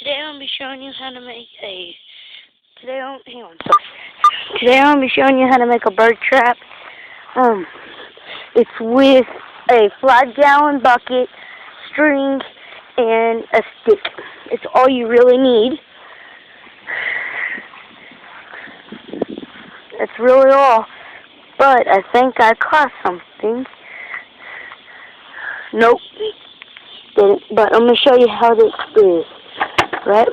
Today I'm gonna be showing you how to make a. Hang on. Sorry. Today I'm gonna be showing you how to make a bird trap. It's with a 5-gallon bucket, string, and a stick. It's all you really need. That's really all. But I think I caught something. Nope. Didn't. But I'm gonna show you how this is. Right?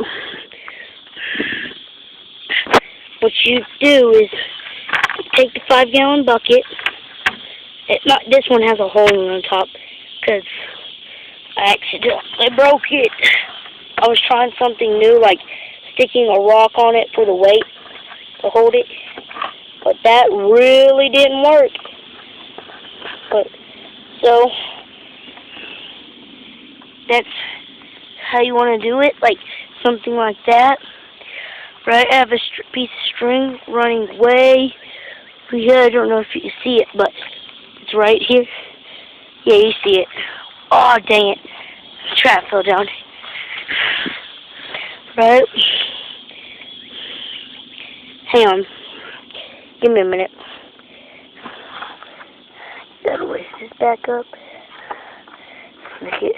What you do is take the 5-gallon bucket. This one has a hole on top because I accidentally broke it. I was trying something new, like sticking a rock on it for the weight to hold it, but that really didn't work. So that's how you want to do it, like something like that. Right? I have a piece of string running way over here. I don't know if you can see it, but it's right here. Yeah, you see it. Oh, dang it. The trap fell down. Right? Hang on. Give me a minute. Gotta raise this back up. Make it.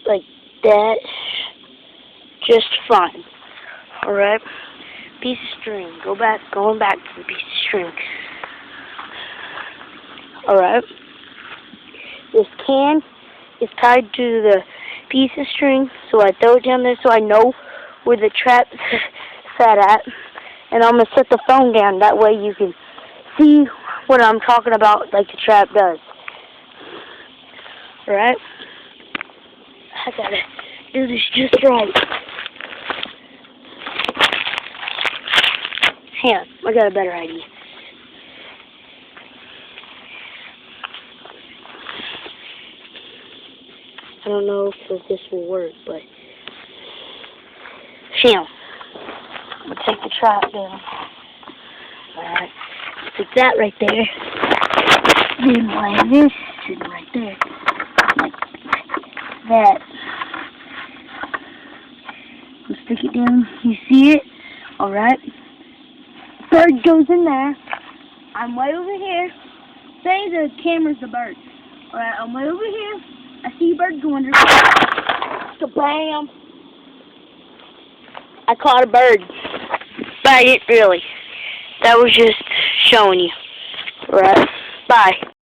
Like that. Just fine. Alright? Piece of string. Going back to the piece of string. Alright? This can is tied to the piece of string, so I throw it down there so I know where the trap's sat at. And I'm going to set the phone down, that way you can see what I'm talking about like the trap does. Alright? I gotta do this just right. Hang on, I got a better idea. I don't know if this will work, but hang on. I'm gonna take the trap down. Alright, stick that right there. Then lay this right there. Like that. I'll stick it down. You see it? Alright. Bird goes in there. I'm way over here. Say the camera's the bird. Alright, I'm way over here. I see a bird go under. Kabam! I caught a bird. But I didn't really. That was just showing you. Alright. Bye.